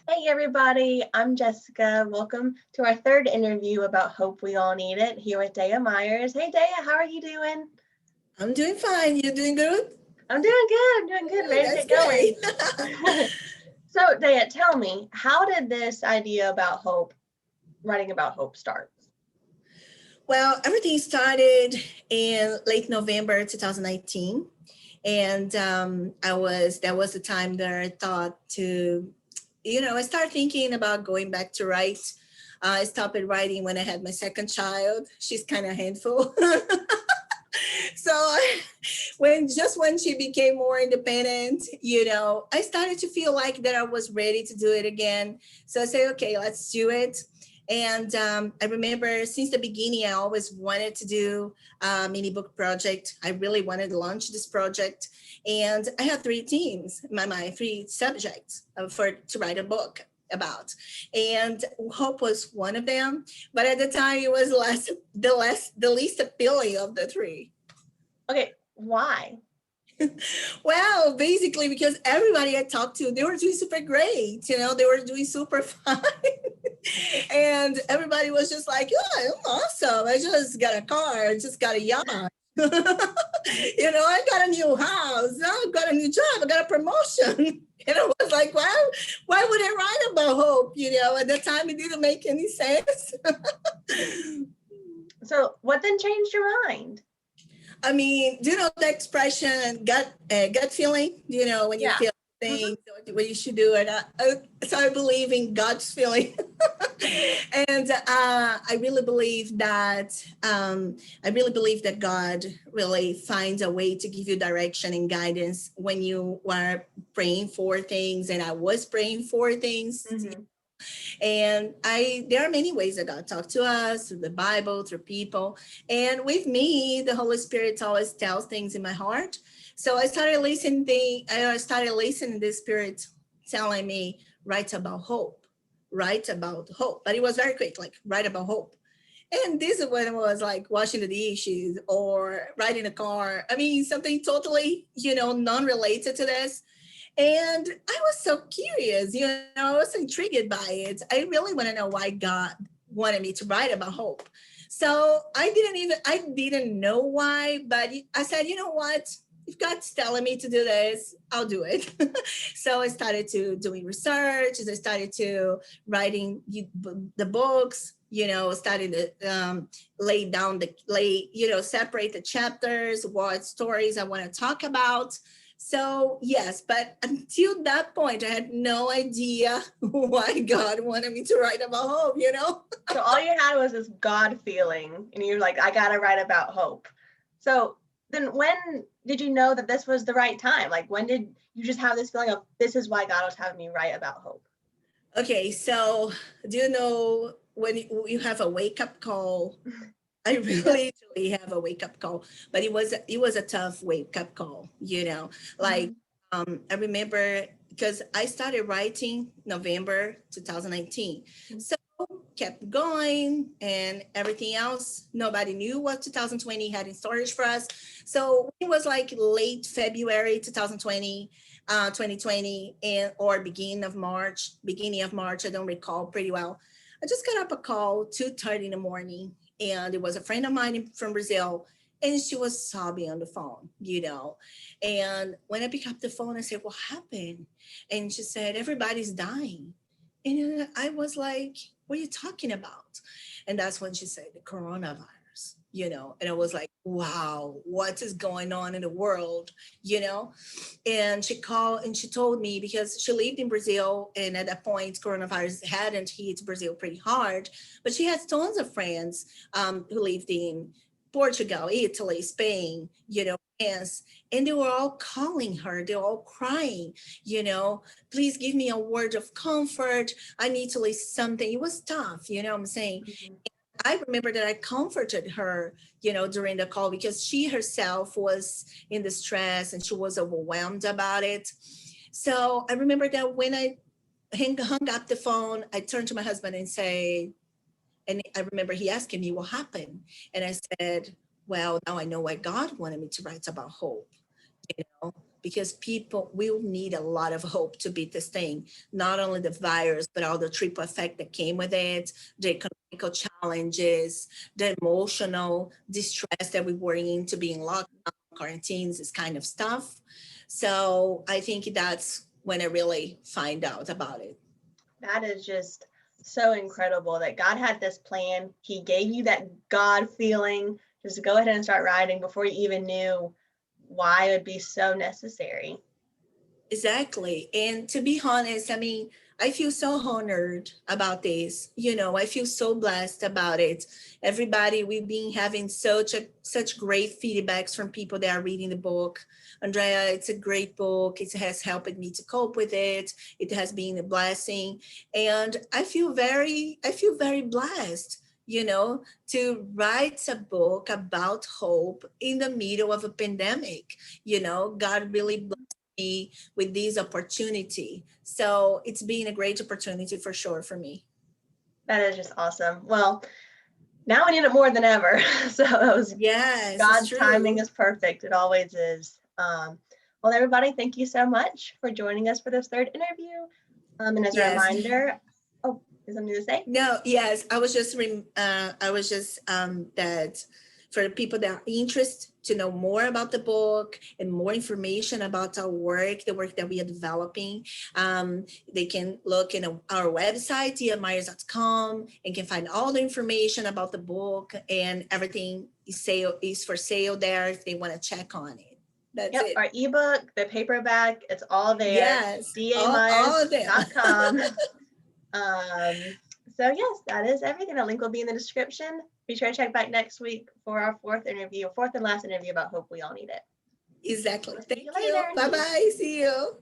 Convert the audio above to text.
Hey everybody, I'm Jessica. Welcome to our third interview about Hope We All Need It here with Dea Myers. Hey Dea, how are you doing? I'm doing fine. You're doing good? I'm doing good. I'm doing good. Good, Ready to that's get going. great. So Dea, tell me, how did this idea about hope, writing about hope start? Well, everything started in late November 2019. And that was the time that I thought I started thinking about going back to write. I stopped writing when I had my second child. She's kind of handful. So when she became more independent, I started to feel like that I was ready to do it again. So I said, okay, let's do it. And I remember since the beginning, I always wanted to do a mini book project. I really wanted to launch this project. And I had three themes, my three subjects to write a book about. And hope was one of them. But at the time, it was the least appealing of the three. Okay, why? Well, basically because everybody I talked to, they were doing super great. They were doing super fine. And everybody was just like, yeah, I'm awesome. I just got a car. I just got a yacht. I got a new house. I got a new job. I got a promotion. And I was like, well, why would I write about hope? At the time, it didn't make any sense. So what then changed your mind? I mean, do you know the expression gut feeling? When you Yeah. feel things, what you should do, and so I believe in God's feeling, and I really believe that God really finds a way to give you direction and guidance when you are praying for things, and I was praying for things. Mm-hmm. And there are many ways that God talks to us through the Bible, through people. And with me, the Holy Spirit always tells things in my heart. So I started listening to the Spirit telling me, write about hope, write about hope. But it was very quick, like write about hope. And this is when it was like washing the dishes or riding a car. I mean, something totally, non-related to this. And I was so curious, I was intrigued by it. I really want to know why God wanted me to write about hope. So I didn't know why, but I said, you know what? If God's telling me to do this, I'll do it. So I started to doing research. I started to writing the books, starting to separate the chapters, what stories I want to talk about. So yes, but until that point, I had no idea why God wanted me to write about hope. So all you had was this God feeling, and you're like, I gotta write about hope. So then when did you know that this was the right time? Like, when did you just have this feeling of this is why God was having me write about hope? Okay, so do you know when you have a wake up call? I really truly have a wake up call, but it was a tough wake up call, like I remember because I started writing November 2019. So kept going and everything else. Nobody knew what 2020 had in storage for us. So it was like late February 2020, and or beginning of March. I don't recall pretty well. I just got up a call 2:30 in the morning, and it was a friend of mine from Brazil, and she was sobbing on the phone. And when I picked up the phone, I said, what happened? And she said, everybody's dying. And I was like, what are you talking about? And that's when she said the coronavirus. And I was like, wow, what is going on in the world? And she called and she told me, because she lived in Brazil, and at that point coronavirus hadn't hit Brazil pretty hard, but she has tons of friends who lived in Portugal, Italy, Spain, France, and they were all calling her. They were all crying, please give me a word of comfort. I need to listen something. It was tough, what I'm saying. Mm-hmm. I remember that I comforted her, during the call, because she herself was in distress and she was overwhelmed about it. So I remember that when I hung up the phone, I turned to my husband and said, and I remember he asking me what happened. And I said, well, now I know why God wanted me to write about hope, you know, because people will need a lot of hope to beat this thing. Not only the virus, but all the triple effect that came with it, the economical challenges, the emotional distress that we were in to being locked down, quarantines, this kind of stuff. So I think that's when I really find out about it. That is just so incredible that God had this plan. He gave you that God feeling just to go ahead and start writing before you even knew why it would be so necessary. Exactly. And to be honest, I mean, I feel so honored about this. I feel so blessed about it. Everybody, we've been having such great feedbacks from people that are reading the book. Andrea, it's a great book. It has helped me to cope with it. It has been a blessing. And I feel very blessed, to write a book about hope in the middle of a pandemic. God really blessed me with this opportunity. So it's been a great opportunity for sure for me. That is just awesome. Well, now we need it more than ever. So it was Yes, it's God's timing true. is perfect. It always is. Well, everybody, thank you so much for joining us for this third interview. And as a Yes. reminder, oh, is something to say? No, yes, I was just that for the people that are interested to know more about the book and more information about our work, the work that we are developing, they can look in our website, deamyers.com, and can find all the information about the book, and everything is for sale there if they want to check on it. That's Yep, it. our ebook, the paperback, it's all there. Yes, all of them. DAMyers.com. So yes, that is everything. The link will be in the description. Be sure to check back next week for our fourth and last interview about Hope We All Need It. Exactly. We'll see Thank you you. later. Bye bye. See you.